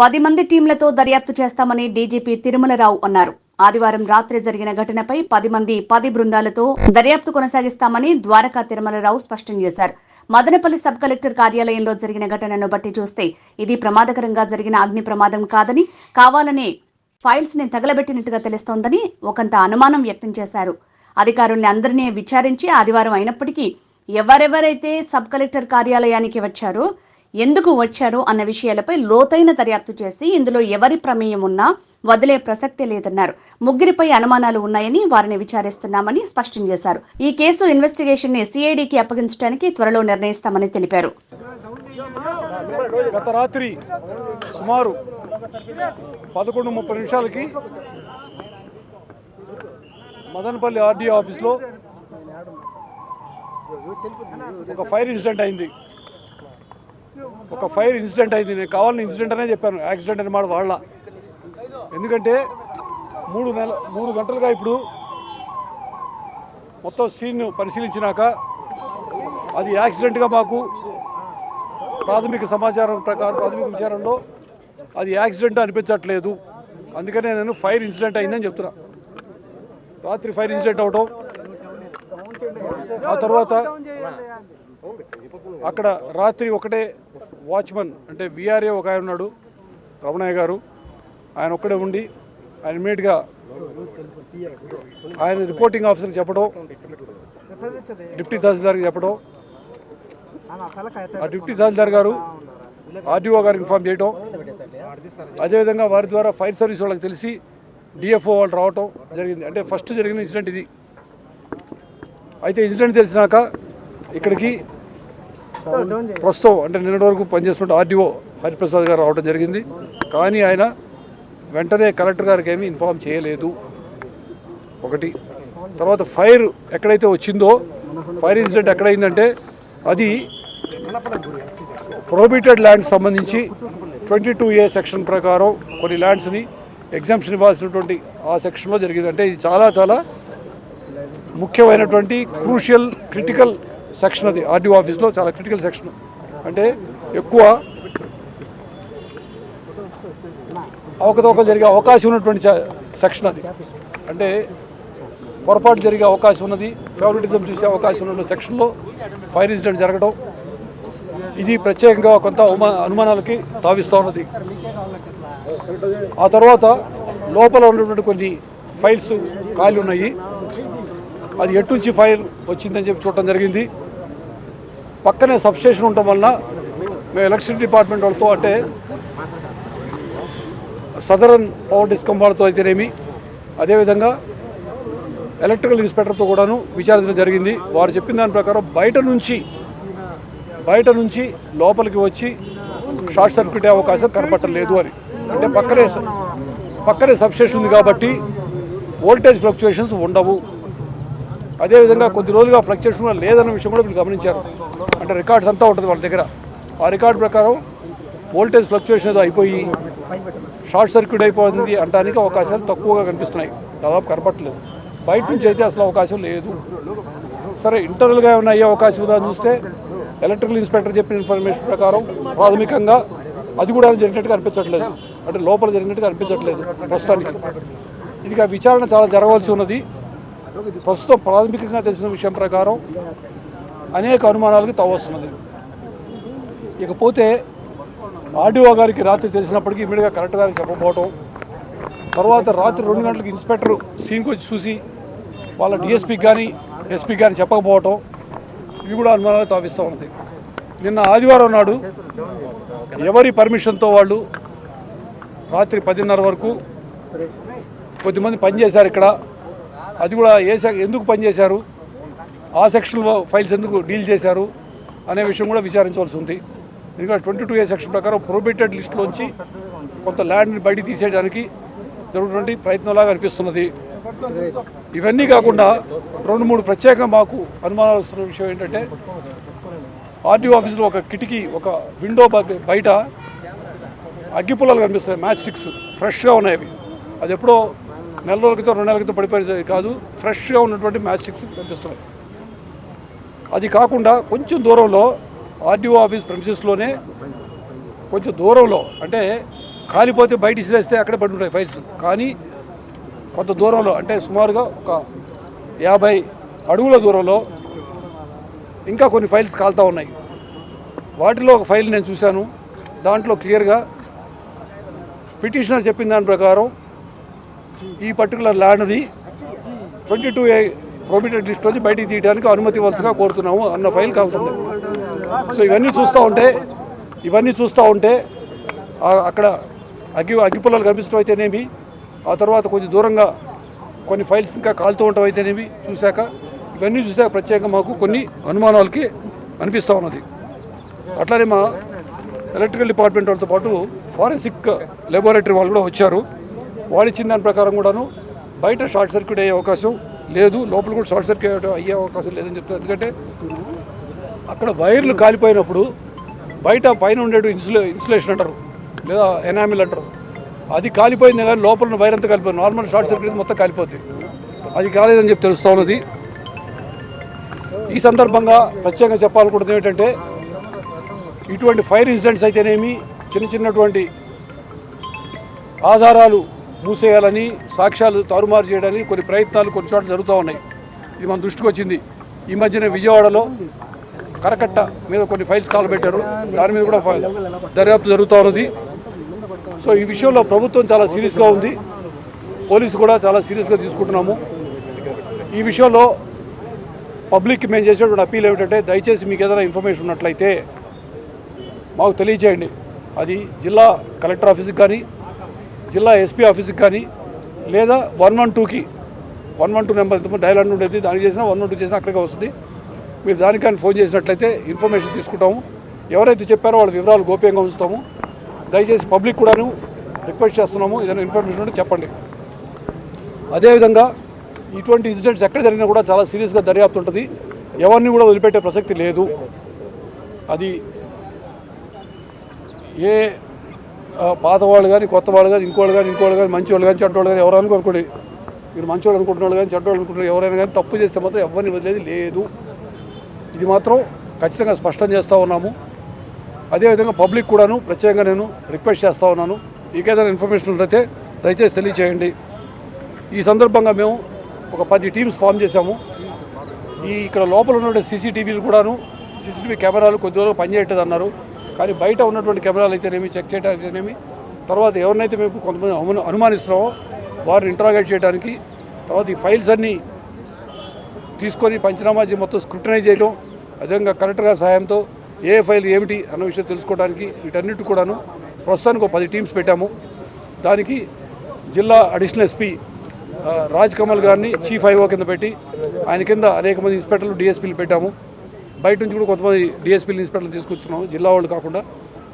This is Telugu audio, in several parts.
10 మంది టీంలతో దర్యాప్తు చేస్తామని డీజీపీ తిరుమలరావు అన్నారు. ఆదివారం రాత్రి జరిగిన ఘటనపై 10 మంది 10 బృందాలతో దర్యాప్తు కొనసాగిస్తామని ద్వారకా తిరుమలరావు స్పష్టం చేశారు. మదనపల్లి సబ్ కలెక్టర్ కార్యాలయంలో జరిగిన ఘటనను బట్టి చూస్తే ఇది ప్రమాదకరంగా జరిగిన అగ్ని ప్రమాదం కాదని, కావాలని ఫైల్స్ ని తగలబెట్టినట్టుగా తెలుస్తోందని ఒకంత అనుమానం వ్యక్తం చేశారు. అధికారుల్ని అందరినీ విచారించి ఆదివారం అయినప్పటికీ ఎవరెవరైతే సబ్ కలెక్టర్ కార్యాలయానికి వచ్చారో, ఎందుకు వచ్చారో అన్న విషయాలపై లోతైన దర్యాప్తు చేసి ఇందులో ఎవరి ప్రమేయం ఉన్నా వదిలే ప్రసక్తే లేదన్నారు. ముగ్గురిపై అనుమానాలు ఉన్నాయని వారిని విచారిస్తున్నామని స్పష్టం చేశారు. ఈ కేసు ఇన్వెస్టిగేషన్ ని సిఐడికి అప్పగించడానికి త్వరలో నిర్ణయిస్తామని తెలిపారు. గత రాత్రి సుమారు 11:30 మదనపల్లి ఆర్డీఓ ఆఫీస్లో ఒక ఫైర్ ఇన్సిడెంట్ అయింది. నేను కావాలని ఇన్సిడెంట్ అనే చెప్పాను, యాక్సిడెంట్ అని మాట వాళ్ళ. ఎందుకంటే 3 గంటలుగా ఇప్పుడు మొత్తం సీన్ పరిశీలించినాక అది యాక్సిడెంట్గా మాకు ప్రాథమిక సమాచారం ప్రకారం, ప్రాథమిక విచారంలో అది యాక్సిడెంట్ అనిపించట్లేదు. అందుకనే నేను ఫైర్ ఇన్సిడెంట్ అయిందని చెప్తున్నా. రాత్రి ఫైర్ ఇన్సిడెంట్ అవటం, ఆ తర్వాత అక్కడ రాత్రి ఒకటే వాచ్మన్ అంటే విఆర్ఏ ఒక ఆయన ఉన్నాడు, రమణయ్య గారు. ఆయన ఒక్కడే ఉండి ఆయన ఇమ్మీడియట్గా ఆయన రిపోర్టింగ్ ఆఫీసర్కి చెప్పడం, డిప్యూటీ తహసీల్దార్కి చెప్పడం, ఆ డిప్యూటీ తహసీల్దార్ గారు ఆర్డీఓ గారు ఇన్ఫార్మ్ చేయడం, అదేవిధంగా వారి ద్వారా ఫైర్ సర్వీస్ వాళ్ళకి తెలిసి డిఎఫ్ఓ వాళ్ళు రావటం జరిగింది. అంటే ఫస్ట్ జరిగిన ఇన్సిడెంట్ ఇది. అయితే ఇన్సిడెంట్ తెలిసినాక ఇక్కడికి ప్రస్తుతం అంటే నిన్నటి వరకు పనిచేస్తున్న ఆర్డీఓ హరిప్రసాద్ గారు రావడం జరిగింది. కానీ ఆయన వెంటనే కలెక్టర్ గారికి ఏమీ ఇన్ఫార్మ్ చేయలేదు. ఒకటి. తర్వాత ఫైర్ ఎక్కడైతే వచ్చిందో, ఫైర్ ఇన్సిడెంట్ ఎక్కడైందంటే అది ప్రొహిబిటెడ్ ల్యాండ్స్ సంబంధించి 22A సెక్షన్ ప్రకారం కొన్ని ల్యాండ్స్ని ఎగ్జామ్షన్ ఇవ్వాల్సినటువంటి ఆ సెక్షన్లో జరిగింది. అంటే ఇది చాలా చాలా ముఖ్యమైనటువంటి క్రిటికల్ సెక్షన్. అది ఆర్డీఓ ఆఫీస్లో చాలా క్రిటికల్ సెక్షన్. అంటే ఎక్కువ అవకతవకలు జరిగే అవకాశం ఉన్నటువంటి సెక్షన్ అది. అంటే పొరపాటు జరిగే అవకాశం ఉన్నది, ఫేవరెటిజం చూసే అవకాశం ఉన్న సెక్షన్లో ఫైర్ ఇన్సిడెంట్ జరగడం ఇది ప్రత్యేకంగా కొంత అనుమానాలకి తావిస్తూ ఉన్నది. ఆ తర్వాత లోపల ఉన్నటువంటి కొన్ని ఫైల్స్ ఖాళీ ఉన్నాయి. అది ఎటు నుంచి ఫైర్ వచ్చిందని చెప్పి చూడటం జరిగింది. పక్కనే సబ్స్టేషన్ ఉండటం వలన మేము ఎలక్ట్రిసిటీ డిపార్ట్మెంట్ వాళ్ళతో, అంటే సదరన్ పవర్ డిస్కమ్ వాళ్ళతో అయితేనేమి, అదేవిధంగా ఎలక్ట్రికల్ ఇన్స్పెక్టర్తో కూడాను విచారించడం జరిగింది. వారు చెప్పిన దాని ప్రకారం బయట నుంచి లోపలికి వచ్చి షార్ట్ సర్క్యూట్ అయ్యే అవకాశం కనపట్టలేదు అని. అంటే పక్కనే సబ్స్టేషన్ ఉంది కాబట్టి వోల్టేజ్ ఫ్లక్చుయేషన్స్ ఉండవు. అదేవిధంగా కొద్ది రోజులుగా ఫ్లక్చుయేషన్ లేదన్న విషయం కూడా వీళ్ళు గమనించారు. అంటే రికార్డ్స్ అంతా ఉంటుంది వాళ్ళ దగ్గర. ఆ రికార్డు ప్రకారం వోల్టేజ్ ఫ్లక్చుయేషన్ ఏదో అయిపోయి షార్ట్ సర్క్యూట్ అయిపోయింది అంటానికి అవకాశాలు తక్కువగా కనిపిస్తున్నాయి, దాదాపు కనపట్టలేదు. బయట నుంచి అయితే అసలు అవకాశం లేదు. సరే, ఇంటర్నల్గా ఏమైనా అయ్యే అవకాశం ఉందా చూస్తే ఎలక్ట్రికల్ ఇన్స్పెక్టర్ చెప్పిన ఇన్ఫర్మేషన్ ప్రకారం ప్రాథమికంగా అది కూడా జరిగినట్టుగా అనిపించట్లేదు. అంటే లోపల జరిగినట్టుగా అనిపించట్లేదు ప్రస్తుతానికి. ఇది విచారణ చాలా జరగవలసి ఉన్నది. ప్రస్తుతం ప్రాథమికంగా తెలిసిన విషయం ప్రకారం అనేక అనుమానాలకు తావొస్తున్నది. ఇకపోతే ఆర్డీఓ గారికి రాత్రి తెలిసినప్పటికీ ఇమ్మీడియట్గా కలెక్టర్ గారికి చెప్పకపోవటం, తర్వాత రాత్రి 2 గంటలకు ఇన్స్పెక్టర్ సీన్కి వచ్చి చూసి వాళ్ళ డిఎస్పీకి కానీ ఎస్పీకి కానీ చెప్పకపోవటం, ఇవి కూడా అనుమానాలు తావిస్తూ ఉన్నది. నిన్న ఆదివారం నాడు ఎవరి పర్మిషన్తో వాళ్ళు రాత్రి 10:30 వరకు కొద్దిమంది పనిచేశారు ఇక్కడ. అది కూడా ఎందుకు పనిచేశారు, ఆ సెక్షన్లో ఫైల్స్ ఎందుకు డీల్ చేశారు అనే విషయం కూడా విచారించవలసి ఉంది. ఎందుకంటే 22A సెక్షన్ ప్రకారం ప్రొహిబిటెడ్ లిస్టులోంచి కొంత ల్యాండ్ని బయట తీసేయడానికి జరుగుతున్నటువంటి ప్రయత్నంలాగా అనిపిస్తున్నది. ఇవన్నీ కాకుండా 2-3 ప్రత్యేకంగా మాకు అనుమానాలు వస్తున్న విషయం ఏంటంటే, ఆర్డీఓ ఆఫీస్లో ఒక కిటికీ, ఒక విండో బయట అగ్గిపుల్లలు కనిపిస్తాయి. మ్యాచ్ స్టిక్స్ ఫ్రెష్గా ఉన్నాయి. అవి అది ఎప్పుడో నెల రోజుల క్రితం 2 నెలల క్రితం పడిపోయి కాదు, ఫ్రెష్గా ఉన్నటువంటి మ్యాచ్ స్టిక్స్ కనిపిస్తున్నాయి. అది కాకుండా కొంచెం దూరంలో ఆర్డీఓ ఆఫీస్ ప్రెమిసెస్లోనే కొంచెం దూరంలో, అంటే కాలిపోతే బయట ఇసిరేస్తే అక్కడే పడి ఉంటాయి ఫైల్స్. కానీ కొంత దూరంలో అంటే సుమారుగా ఒక 50 అడుగుల దూరంలో ఇంకా కొన్ని ఫైల్స్ కాలుతూ ఉన్నాయి. వాటిలో ఒక ఫైల్ నేను చూశాను. దాంట్లో క్లియర్గా పిటిషనర్ చెప్పిన దాని ప్రకారం ఈ పర్టికులర్ ల్యాండ్ని 22A ప్రొహిబిటెడ్ లిస్ట్ నుంచి బయటికి తీయడానికి అనుమతి ఇవ్వాల్సిగా కోరుతున్నాము అన్న ఫైల్ కాలుతుంది. సో ఇవన్నీ చూస్తూ ఉంటే అక్కడ అగ్గిపుల్లలు కనిపిస్తూ అయితేనేమి, ఆ తర్వాత కొంచెం దూరంగా కొన్ని ఫైల్స్ ఇంకా కాలుతూ ఉండటం అయితేనేమి ఇవన్నీ చూసాక ప్రత్యేకంగా మాకు కొన్ని అనుమానాలకి అనిపిస్తూ ఉన్నది. అట్లానే మా ఎలక్ట్రికల్ డిపార్ట్మెంట్ వాళ్ళతో పాటు ఫారెన్సిక్ లెబొరేటరీ వాళ్ళు కూడా వచ్చారు. వాళ్ళు ఇచ్చిన దాని ప్రకారం కూడాను బయట షార్ట్ సర్క్యూట్ అయ్యే అవకాశం లేదు, లోపల కూడా షార్ట్ సర్క్యూట్ అయ్యే అవకాశం లేదని చెప్తారు. ఎందుకంటే అక్కడ వైర్లు కాలిపోయినప్పుడు బయట పైన ఉండే ఇన్సులేషన్ అంటారు లేదా ఎనామిల్ అంటారు, అది కాలిపోయింది కానీ లోపల వైర్ అంతా కాలిపోయింది. నార్మల్ షార్ట్ సర్క్యూట్ మొత్తం కాలిపోద్ది, అది కాలేదని చెప్పి తెలుస్తూ ఉన్నది. ఈ సందర్భంగా ప్రత్యేకంగా చెప్పాలనుకుంటుంది ఏంటంటే ఇటువంటి ఫైర్ ఇన్సిడెంట్స్ అయితేనేమి, చిన్నటువంటి ఆధారాలు మూసేయాలని, సాక్ష్యాలు తారుమారు చేయడానికి కొన్ని ప్రయత్నాలు కొన్ని చోట్ల జరుగుతూ ఉన్నాయి. ఇది మన దృష్టికి వచ్చింది. ఈ మధ్యన విజయవాడలో కరకట్ట మీద కొన్ని ఫైల్స్ కాలబెట్టారు, దాని మీద కూడా దర్యాప్తు జరుగుతూ ఉన్నది. సో ఈ విషయంలో ప్రభుత్వం చాలా సీరియస్గా ఉంది, పోలీసు కూడా చాలా సీరియస్గా తీసుకుంటున్నాము. ఈ విషయంలో పబ్లిక్కి మేము చేసేటువంటి అప్పీల్ ఏమిటంటే దయచేసి మీకు ఏదైనా ఇన్ఫర్మేషన్ ఉన్నట్లయితే మాకు తెలియచేయండి. అది జిల్లా కలెక్టర్ ఆఫీస్కి కానీ, జిల్లా ఎస్పీ ఆఫీస్కి కానీ, లేదా 112కి 112 నెంబర్ డయల్ అంటూ ఉండేది, దానికి చేసినా 112 చేసినా అక్కడికే వస్తుంది. మీరు దానికని ఫోన్ చేసినట్లయితే ఇన్ఫర్మేషన్ తీసుకుంటాము. ఎవరైతే చెప్పారో వాళ్ళ వివరాలు గోప్యంగా ఉంచుతాము. దయచేసి పబ్లిక్ కూడాను రిక్వెస్ట్ చేస్తున్నాము, ఏదైనా ఇన్ఫర్మేషన్ ఉంటే చెప్పండి. అదేవిధంగా ఇటువంటి ఇన్సిడెంట్స్ ఎక్కడ జరిగినా కూడా చాలా సీరియస్గా దర్యాప్తు ఉంటుంది, ఎవరిని కూడా వదిలిపెట్టే ప్రసక్తి లేదు. అది ఏ పాత వాళ్ళు కానీ, కొత్త వాళ్ళు కానీ, ఇంకోళ్ళు కానీ, మంచి వాళ్ళు కానీ, చెడ్డోళ్ళు కానీ, ఎవరైనా అనుకోండి, మీరు మంచి వాళ్ళు అనుకుంటున్న వాళ్ళు కానీ, చెడ్డోళ్ళు అనుకుంటున్నారు, ఎవరైనా కానీ తప్పు చేస్తే మాత్రం ఎవరిని వదిలేది లేదు. ఇది మాత్రం ఖచ్చితంగా స్పష్టం చేస్తూ ఉన్నాము. అదేవిధంగా పబ్లిక్ కూడాను ప్రత్యేకంగా నేను రిక్వెస్ట్ చేస్తూ ఉన్నాను, మీకేదైనా ఇన్ఫర్మేషన్ ఉంటే దయచేసి తెలియచేయండి. ఈ సందర్భంగా మేము ఒక 10 టీమ్స్ ఫామ్ చేశాము. ఇక్కడ లోపల ఉన్న సీసీటీవీలు కూడాను, సీసీటీవీ కెమెరాలు కొద్ది రోజులు పనిచేయట్లేదు అన్నారు. కానీ బయట ఉన్నటువంటి కెమెరాలు అయితేనేమి, చెక్ చేయడానికి అయితేనేమి, తర్వాత ఎవరినైతే మేము కొంతమంది అనుమానిస్తున్నామో వారిని ఇంటరాగేట్ చేయడానికి, తర్వాత ఈ ఫైల్స్ అన్నీ తీసుకొని పంచనామా మొత్తం స్క్రూటనైజ్ చేయడం, అదేవిధంగా కలెక్టర్ గారి సహాయంతో ఏ ఫైల్ ఏమిటి అన్న విషయం తెలుసుకోవడానికి వీటన్నిటి కూడాను ప్రస్తుతానికి ఒక 10 టీమ్స్ పెట్టాము. దానికి జిల్లా అడిషనల్ ఎస్పీ రాజ్ కమల్ గారిని చీఫ్ ఐఓ కింద పెట్టి ఆయన కింద అనేక మంది ఇన్స్పెక్టర్లు, డిఎస్పీలు పెట్టాము. బయట నుంచి కూడా కొంతమంది డిఎస్పీలు, ఇన్స్పెక్టర్లు తీసుకొస్తున్నాము, జిల్లా వాళ్ళు కాకుండా.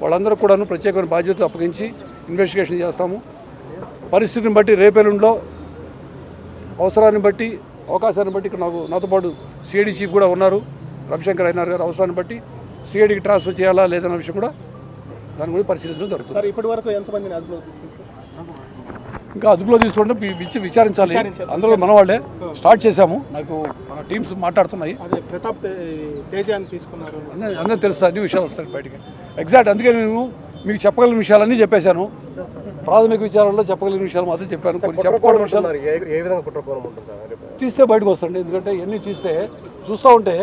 వాళ్ళందరూ కూడాను ప్రత్యేకమైన బాధ్యతలు అప్పగించి ఇన్వెస్టిగేషన్ చేస్తాము. పరిస్థితిని బట్టి రేపెల్లుండిలో అవసరాన్ని బట్టి, అవకాశాన్ని బట్టి ఇక్కడ నాతో పాటు సిఐడి చీఫ్ కూడా ఉన్నారు, రవిశంకర్ అయినారు గారు. అవసరాన్ని బట్టి సిఐడికి ట్రాన్స్ఫర్ చేయాలా లేదన్న విషయం కూడా దాని గురించి పరిశీలించడం జరుగుతుంది. సార్, ఇప్పటి వరకు ఎంతమందిని అదుపులో తీసుకుంటారు? ఇంకా అదుపులో తీసుకుంటే విచారించాలి. అందరూ మన వాళ్ళే స్టార్ట్ చేశాము. నాకు టీమ్స్ మాట్లాడుతున్నాయి. ప్రతాప్ తేజాన్ని తీసుకున్నారు, అందరూ తెలుస్తుంది, అన్ని విషయాలు వస్తాయి బయటికి. ఎగ్జాక్ట్ అందుకే నేను మీకు చెప్పగలిగిన విషయాలన్నీ చెప్పేశాను. ప్రాథమిక విచారాల్లో చెప్పగలిగిన విషయాలు మాత్రం చెప్పాను. కొన్ని చెప్పకూడని విషయాలు ఏ విధంగా కుట్రకోణం ఉంటుంది తీస్తే బయటకు వస్తుంది. ఎందుకంటే ఇవన్నీ తీస్తే చూస్తూ ఉంటే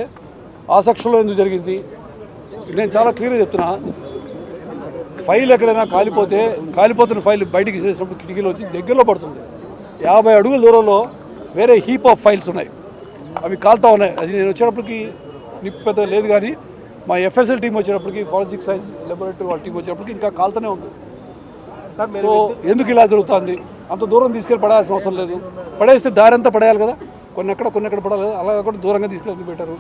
ఆ సెక్షన్లో ఎందుకు జరిగింది నేను చాలా క్లియర్గా చెప్తున్నా. ఫైల్ ఎక్కడైనా కాలిపోతున్న ఫైల్ బయటికి చేసినప్పుడు కిటికీలో వచ్చి దగ్గరలో పడుతుంది. 50 అడుగుల దూరంలో వేరే హీప్ ఆఫ్ ఫైల్స్ ఉన్నాయి, అవి కాలుతూ ఉన్నాయి. అది నేను వచ్చేటప్పటికి నిప్పు పెద్ద లేదు, కానీ మా ఎఫ్ఎస్ఎల్ టీం వచ్చేటప్పటికి, ఫారెన్సిక్ సైన్స్ లెబొరేటరీ వాళ్ళ టీం వచ్చేటప్పటికి ఇంకా కాలుతూనే ఉంది. సో ఎందుకు ఇలా జరుగుతుంది? అంత దూరం తీసుకెళ్ళి పడాల్సిన అవసరం లేదు. పడేస్తే దారి అంతా పడేయాలి కదా, కొన్ని ఎక్కడ పడాలి కదా, అలా కూడా దూరంగా తీసుకెళ్ళి పెట్టారు.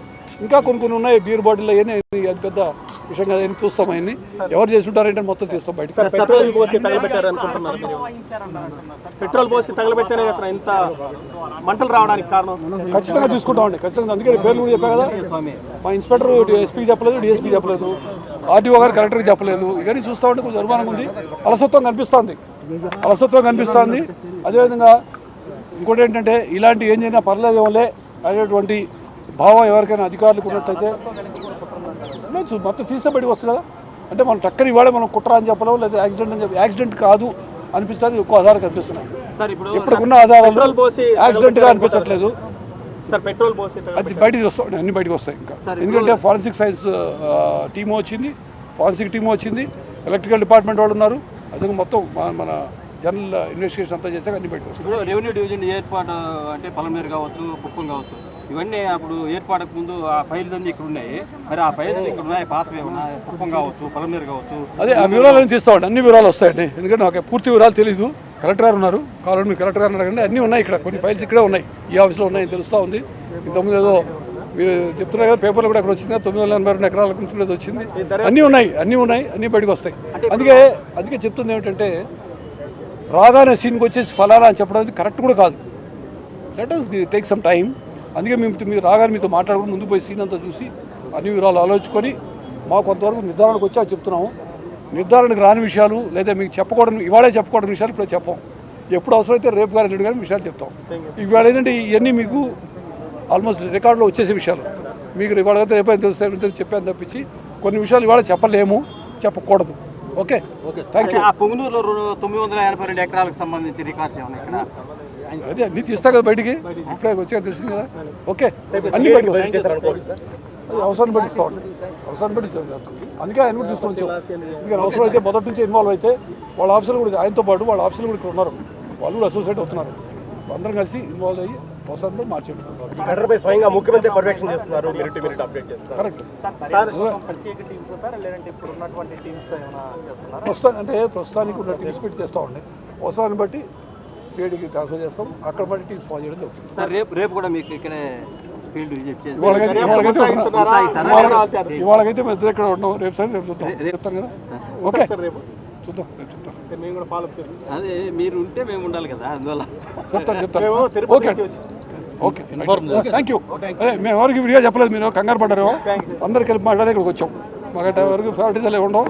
ఇంకా కొన్ని ఉన్నాయి, బీర్ బాటిల్ అవన్నీ, అది పెద్ద విషయం కదా, అవన్నీ చూస్తాం. అవన్నీ ఎవరు చేస్తుంటారంటే మొత్తం తీస్తాం బయట. పెట్రోల్ పోసి తగలబెట్టారు అనుకుంటున్నారు. పెట్రోల్ పోసి తగలబెట్టారే కదా ఇంత మంటలు రావడానికి కారణం. ఖచ్చితంగా చూసుకుంటామండి, ఖచ్చితంగా. అందుకే పేర్లు కూడా చెప్పా కదా, మా ఇన్స్పెక్టర్ ఎస్పీకి చెప్పలేదు, డిఎస్పీకి చెప్పలేదు, ఆర్టీఓ గారు కలెక్టర్కి చెప్పలేదు. ఇవన్నీ చూస్తూ ఉంటే కొంచెం అనుమానంగా ఉంది, అలసత్వం కనిపిస్తుంది. అదేవిధంగా ఇంకోటి ఏంటంటే ఇలాంటి ఏం చేసినా పర్లేదు వల్లే అనేటువంటి భావం ఎవరికైనా అధికారులకు ఉన్నట్టయితే మొత్తం తీస్తే బయటకు వస్తుంది కదా. అంటే మనం టక్కని ఇవాళ మనం కుట్ర అని చెప్పలేము, లేదా యాక్సిడెంట్ అని చెప్పి యాక్సిడెంట్ కాదు అనిపిస్తుంది, ఎక్కువ ఆధారాలు కనిపిస్తున్నాయి. సార్ ఇప్పుడు ఇప్పుడున్న ఆధారాలు పెట్రోల్ పోసి యాక్సిడెంట్గా అనిపించట్లేదు. సార్ పెట్రోల్ పోసి అది బయటికి వస్తాయి, అన్ని బయటకు వస్తాయి ఇంకా. ఎందుకంటే ఫారెన్సిక్ సైన్స్ టీము వచ్చింది, ఫారెన్సిక్ టీము వచ్చింది, ఎలక్ట్రికల్ డిపార్ట్మెంట్ వాళ్ళు ఉన్నారు. అది మొత్తం మన జనరల్ ఇన్వెస్టిగేషన్ అంతా చేసాక అన్ని బయటకు వస్తాయి. ఇప్పుడు రెవెన్యూ డివిజన్ ఏర్పాటు అంటే పలమనేరు కావచ్చు, కుప్పం కావచ్చు, ఇవన్నీ అప్పుడు ఏర్పాటుకు ముందు ఆ ఫైల్స్ అన్నీ ఇక్కడ ఉన్నాయి. మరి ఆ ఫైల్స్ ఇక్కడ ఉన్నాయి, పాతవే ఉన్నాయి, కుప్పం కావచ్చు, పలమనేరు కావచ్చు. అదే ఆ వివరాలు తీస్తామండి, అన్ని వివరాలు వస్తాయండి. ఎందుకంటే నాకు పూర్తి వివరాలు తెలియదు. కలెక్టర్ గారు ఉన్నారు, కావాలని మీరు కలెక్టర్ గారు అడగండి. అన్నీ ఉన్నాయి ఇక్కడ, కొన్ని ఫైల్స్ ఇక్కడే ఉన్నాయి, ఈ ఆఫీస్లో ఉన్నాయని తెలుస్తూ ఉంది. ఇంతకుముందు ఏదో మీరు చెప్తున్నారు కదా, పేపర్లో కూడా అక్కడ వచ్చింది, 982 ఎకరాల నుంచి ఏదో వచ్చింది. అన్నీ ఉన్నాయి, అన్నీ బయటకు వస్తాయి. అందుకే చెప్తుంది ఏమిటంటే, రాగానే సీన్కి వచ్చేసి ఫలానా అని చెప్పడం అనేది కరెక్ట్ కూడా కాదు. Let us take some time. అందుకే మీరు రాగానే మీతో మాట్లాడుకుని ముందు పోయి సీన్ అంతా చూసి అన్ని వివరాలు ఆలోచించుకొని మాకు కొంతవరకు నిర్ధారణకు వచ్చి అది చెప్తున్నాము. నిర్ధారణకు రాని విషయాలు లేదా మీకు చెప్పకూడని, ఇవాళే చెప్పకూడని విషయాలు ఇప్పుడు చెప్పాం. ఎప్పుడు అవసరమైతే రేపు కానీ ఎల్లుండి కానీ విషయాలు చెప్తాం. ఇవాళ ఏంటంటే ఇవన్నీ మీకు ఆల్మోస్ట్ రికార్డులో వచ్చేసే విషయాలు. మీకు ఇవాళ అయితే రేపైతే తెలుస్తాయి చెప్పాను తప్పించి కొన్ని విషయాలు ఇవాళ చెప్పలేము, చెప్పకూడదు. Okay, thank you. ఆ పొంగునూరులో 982 ఎకరాలకు సంబంధించి రికార్డ్స్ ఏమన్నా ఇక్కడ? అదే అన్నీ తీస్తా కదా బయటికి, ఇప్పుడే వచ్చాక తెలిసింది కదా. ఓకే, అన్ని బయటకు అది అవసరాన్ని బట్టి ఇస్తామండి, అవసరాన్ని బట్టి ఇస్తాం. అందుకే ఆయన కూడా తీసుకొని వచ్చాం. ఎందుకంటే అవసరం అయితే మొదటి నుంచి ఇన్వాల్వ్ అయితే వాళ్ళ ఆఫీసులు కూడా, ఆయనతో పాటు వాళ్ళ ఆఫీసులు కూడా ఇక్కడ ఉన్నారు, వాళ్ళు కూడా అసోసియేట్ అవుతున్నారు. అందరం కలిసి ఇన్వాల్వ్ అయ్యి అవసరంలో మార్చేయండి. ఘటనపై స్వయంగా ముఖ్యమంత్రి పర్యవేక్షణ చేస్తున్నారు, మినిట్ అప్డేట్ చేస్తున్నారు. కరెక్ట్. ప్రస్తుతానికి ఉన్న టీమ్స్ పెట్టి చేస్తామండి. అవసరాన్ని బట్టి సిఐడికి ట్రాన్స్ఫర్ చేస్తాం, అక్కడ బట్టి టీమ్స్ ఫాలో చేయడం జరుగుతుంది. సార్ రేపు కూడా మీకు ఇక్కడే ఫీల్డ్ విజిట్ చేసి ఇవాళకైతే మేము ఇద్దరు ఇక్కడ ఉన్నాం. రేపు సార్ రేపు చెప్తాం కదా. ఓకే, చూద్దాం, రేపు చెప్తాం. అదే మీరు ఉంటే మేము ఉండాలి కదా, అందువల్ల చెప్తాను. Okay okay, thank you. అదే మేము ఎవరికి విడిగా చెప్పలేదు, మీరు కంగారు పడ్డారు. అందరికి వెళ్ళి మాట్లాడే ఇక్కడికి వచ్చాం. మాకు ఎవరికి ఫేవరెటిజాలు ఉండవు,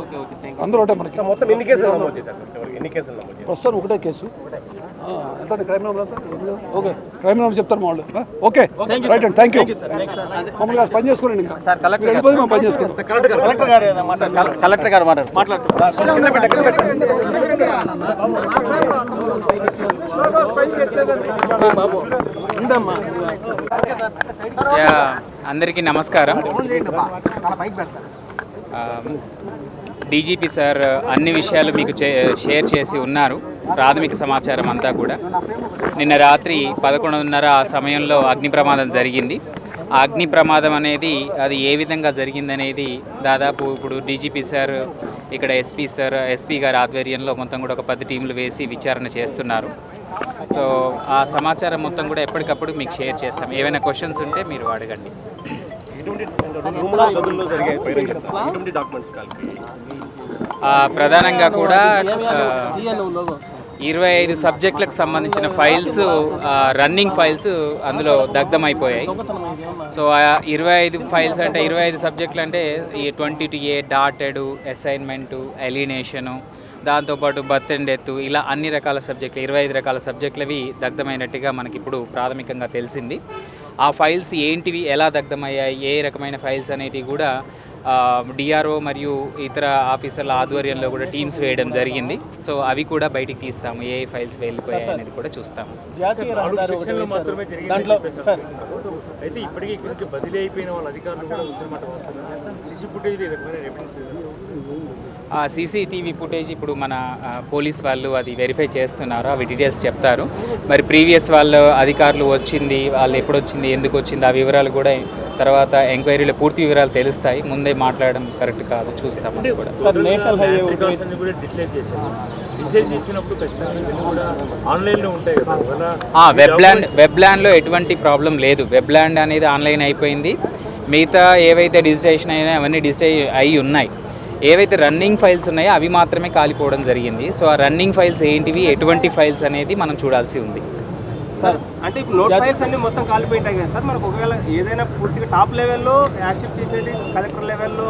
అందరూ ఒకటే మనకి. మొత్తం ఎన్ని కేసులు నమోదు చేశారు? ప్రస్తుతం ఒకటే కేసు. ఎంత క్రైమ్ నెంబర్ అంతా? ఓకే, క్రైమ్ నెంబర్ చెప్తారు మా వాళ్ళు. ఓకే, రైట్ అండి, థ్యాంక్ యూ. మమ్మల్ని పని చేసుకోండి, ఇంకా వెళ్ళిపోయి మేము పని చేసుకుంటాం. కలెక్టర్ గారు అందరికీ నమస్కారం. డీజీపీ సార్ అన్ని విషయాలు మీకు షేర్ చేసి ఉన్నారు, ప్రాథమిక సమాచారం అంతా కూడా. నిన్న రాత్రి 11:30 ఆ సమయంలో అగ్ని ప్రమాదం జరిగింది. ఆ అగ్ని ప్రమాదం అనేది అది ఏ విధంగా జరిగిందనేది దాదాపు ఇప్పుడు డీజీపీ సార్, ఇక్కడ ఎస్పీ గారి ఆధ్వర్యంలో మొత్తం కూడా ఒక 10 టీంలు వేసి విచారణ చేస్తున్నారు. సో ఆ సమాచారం మొత్తం కూడా ఎప్పటికప్పుడు మీకు షేర్ చేస్తాం. ఏమైనా క్వశ్చన్స్ ఉంటే మీరు అడగండి. ప్రధానంగా కూడా 25 సబ్జెక్టులకు సంబంధించిన ఫైల్స్, రన్నింగ్ ఫైల్స్ అందులో దగ్ధమైపోయాయి. సో ఆ 25 ఫైల్స్ అంటే 25 సబ్జెక్టులు అంటే ఈ 22A డాటెడ్, అసైన్మెంటు, ఎలినేషను, దాంతోపాటు బర్త్ అండ్ డెత్, ఇలా అన్ని రకాల సబ్జెక్టులు 25 రకాల సబ్జెక్టులవి దగ్ధమైనట్టుగా మనకి ఇప్పుడు ప్రాథమికంగా తెలిసింది. ఆ ఫైల్స్ ఏంటివి, ఎలా దగ్ధమయ్యాయి, ఏ రకమైన ఫైల్స్ అనేటివి కూడా డిఆర్ఓ మరియు ఇతర ఆఫీసర్ల ఆధ్వర్యంలో కూడా టీమ్స్ వేయడం జరిగింది. సో అవి కూడా బయటికి తీస్తాము, ఏ ఫైల్స్ వెళ్ళిపోయాయి అనేది కూడా చూస్తాము. అయితే ఇప్పటికీ ఇక్కడ నుంచి బదిలీ అయిపోయిన వాళ్ళ అధికారులు కూడా వచ్చినమాట సీసీ ఫుటేజ్ సీసీటీవీ ఫుటేజ్ ఇప్పుడు మన పోలీస్ వాళ్ళు అది వెరిఫై చేస్తున్నారు, అవి డీటెయిల్స్ చెప్తారు. మరి ప్రీవియస్ వాళ్ళ అధికారులు వచ్చింది, వాళ్ళు ఎప్పుడు వచ్చింది, ఎందుకు వచ్చింది, ఆ వివరాలు కూడా తర్వాత ఎంక్వైరీలో పూర్తి వివరాలు తెలుస్తాయి. ముందే మాట్లాడడం కరెక్ట్ కాదు, చూస్తాం. వెబ్లాండ్లో ఎటువంటి ప్రాబ్లం లేదు. వెబ్లాండ్ అనేది ఆన్లైన్ అయిపోయింది. మిగతా ఏవైతే డిజిటైజేషన్ అయినా అవన్నీ డిజిటైజ్ అయి ఉన్నాయి. ఏవైతే రన్నింగ్ ఫైల్స్ ఉన్నాయో అవి మాత్రమే కాలిపోవడం జరిగింది. సో ఆ రన్నింగ్ ఫైల్స్ ఏంటివి, ఎటువంటి ఫైల్స్ అనేది మనం చూడాల్సి ఉంది. సార్ అంటే ఇప్పుడు నోట్ ఫైల్స్ అన్ని మొత్తం కాలిపోయింటాయి కదా సార్, మనకు ఒకవేళ ఏదైనా పూర్తిగా టాప్ లెవెల్లో యాక్సెప్ట్ చేసేది, కలెక్టర్ లెవెల్లో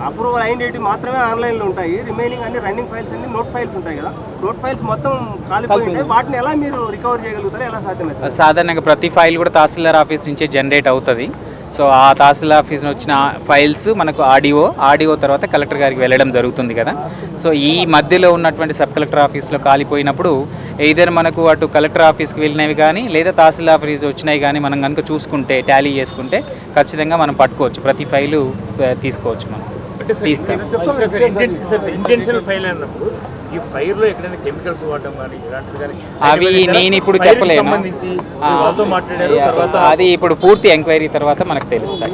అప్రూవల్ అయినవి మాత్రమే ఆన్లైన్లో ఉంటాయి. రిమైనింగ్ అన్ని రన్నింగ్ ఫైల్స్ అన్ని నోట్ ఫైల్స్ ఉంటాయి కదా, నోట్ ఫైల్స్ మొత్తం కాలిపోయి వాటిని ఎలా మీరు రికవర్ చేయగలుగుతారు, ఎలా సాధ్యమవుతుంది? సాధారణంగా ప్రతి ఫైల్ కూడా తహసీల్దార్ ఆఫీస్ నుంచే జనరేట్ అవుతుంది. సో ఆ తహసీల్ ఆఫీస్ వచ్చిన ఫైల్స్ మనకు ఆర్డీఓ తర్వాత కలెక్టర్ గారికి వెళ్ళడం జరుగుతుంది కదా. సో ఈ మధ్యలో ఉన్నటువంటి సబ్ కలెక్టర్ ఆఫీస్లో కాలిపోయినప్పుడు ఏదైనా మనకు అటు కలెక్టర్ ఆఫీస్కి వెళ్ళినవి కానీ లేదా తహసీల్ ఆఫీస్ వచ్చినవి కానీ మనం కనుక చూసుకుంటే టాలీ చేసుకుంటే ఖచ్చితంగా మనం పట్టుకోవచ్చు, ప్రతి ఫైలు తీసుకోవచ్చు, మనం తీస్తాం. ఇంటెన్షనల్ ఫైల్ అన్నప్పుడు ఈ ఫైర్లో ఎక్కడైనా కెమికల్స్ వాడడం కానీ ఇలాంటివి కానీ అవి నేను ఇప్పుడు చెప్పలేను, సంబంధించి వాళ్ళతో మాట్లాడారు తర్వాత అది ఇప్పుడు పూర్తి ఎంక్వైరీ తర్వాత మనకు తెలుస్తాయి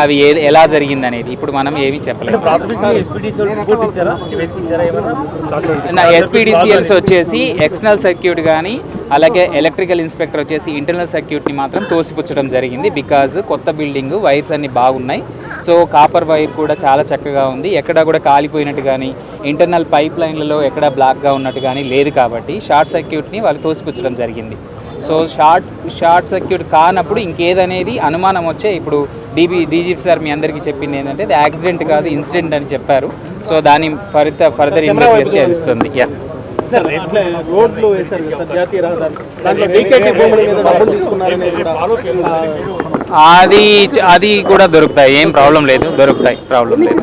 అవి ఎలా జరిగింది అనేది. ఇప్పుడు మనం ఏమీ చెప్పలేము. ప్రాథమికంగా ఎస్పీడీసీ రిపోర్ట్ ఇచ్చారా, నివేదించారా ఏమన్నా? ఎస్పీడీసీఎల్స్ వచ్చేసి ఎక్స్టర్నల్ సర్క్యూట్ కానీ అలాగే ఎలక్ట్రికల్ ఇన్స్పెక్టర్ వచ్చేసి ఇంటర్నల్ సర్క్యూట్ని మాత్రం తోసిపుచ్చడం జరిగింది. బికాజ్ కొత్త బిల్డింగ్, వైర్స్ అన్ని బాగున్నాయి. సో కాపర్ వైర్ కూడా చాలా చక్కగా ఉంది, ఎక్కడా కూడా కాలిపోయినట్టు కానీ ఇంటర్నల్ పైప్ లైన్లలో ఎక్కడా బ్లాక్గా ఉన్నట్టు కానీ లేదు. కాబట్టి షార్ట్ సర్క్యూట్ని వాళ్ళు తోసిపుచ్చడం జరిగింది. సో షార్ట్ సర్క్యూట్ కానప్పుడు ఇంకేదనేది అనుమానం వచ్చే ఇప్పుడు డీజీపీ సార్ మీ అందరికీ చెప్పింది ఏంటంటే ఇది యాక్సిడెంట్ కాదు ఇన్సిడెంట్ అని చెప్పారు. సో దాని ఫర్దర్ ఇన్వెస్టిగేషన్ చేస్తుంది. సార్ రోడ్లు వేశారు కదా సార్, జాతీయ రహదారి, దాంట్లో వీకెండ్ భూముల మీద డబ్బులు తీసుకున్నారని కూడా అది కూడా దొరుకుతాయి, ఏం ప్రాబ్లం లేదు, దొరుకుతాయి, ప్రాబ్లం లేదు.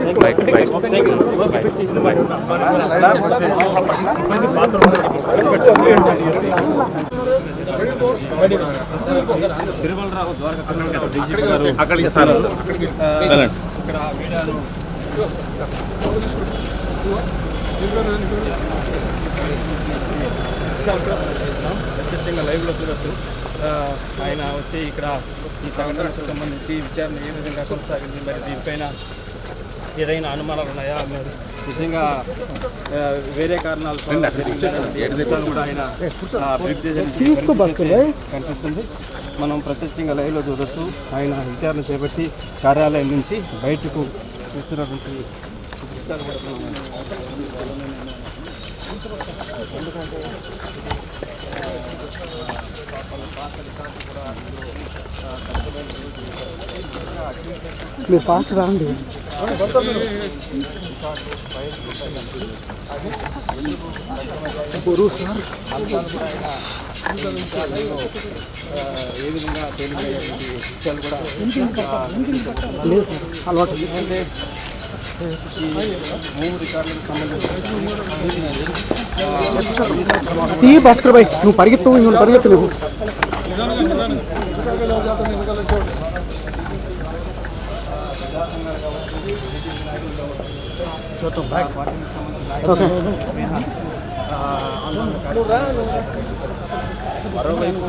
ప్రత్యక్షంగా లైవ్లో చూడొచ్చు. ఆయన వచ్చి ఇక్కడ ఈ సంఘటనకు సంబంధించి విచారణ ఏ విధంగా కొనసాగింది, మరి దీనిపైన ఏదైనా అనుమానాలు ఉన్నాయా, మరి నిజంగా వేరే కారణాలు కూడా ఆయన కనిపిస్తుంది. మనం ప్రత్యక్షంగా లైవ్లో చూడొచ్చు. ఆయన విచారణ చేపట్టి కార్యాలయం నుంచి బయటకు వస్తున్నటువంటి దృశ్యాలు కూడా మీరు ఫాస్ట్ రాండి. ఏ విధంగా తేలికైనటువంటి విషయాలు కూడా లేదు సార్, అలవాటు ఎందుకంటే ఈ మూడు రికార్డులకు సంబంధించి భాస్కర్ భాయ్ నువ్వు పరిగెత్తు, ఇంకొక పరిగెత్తు లేవు. మరోవైపు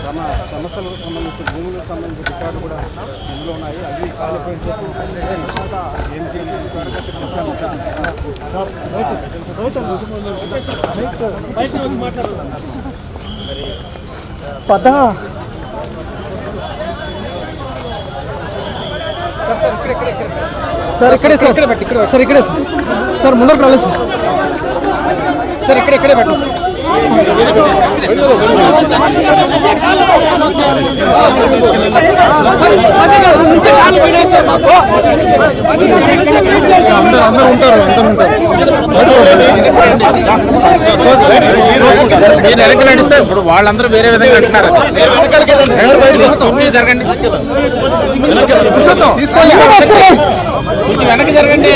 తమ సమస్యలకు సంబంధించి భూములకు సంబంధించిన రికార్డు కూడా ఇందులో ఉన్నాయి. అవి పదా సార్ ఇక్కడే సార్, సార్ ఇక్కడే సార్, ముందరకు రాలేదు సార్, ఇక్కడే పెట్టండి సార్. అందరూ ఉంటారు. ఇప్పుడు వాళ్ళందరూ వేరే విధంగా అంటున్నారు. జరగండి, వెనక్కి జరగండి.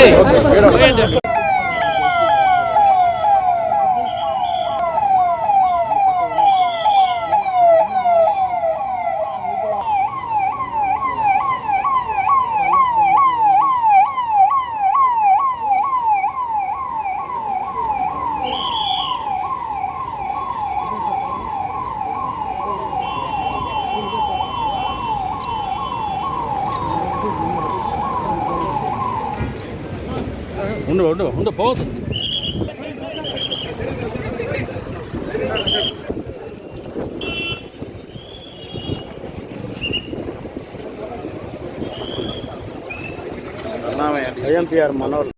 ఉండు పోదు. ఐఎంపీఆర్ మనోళ్ళు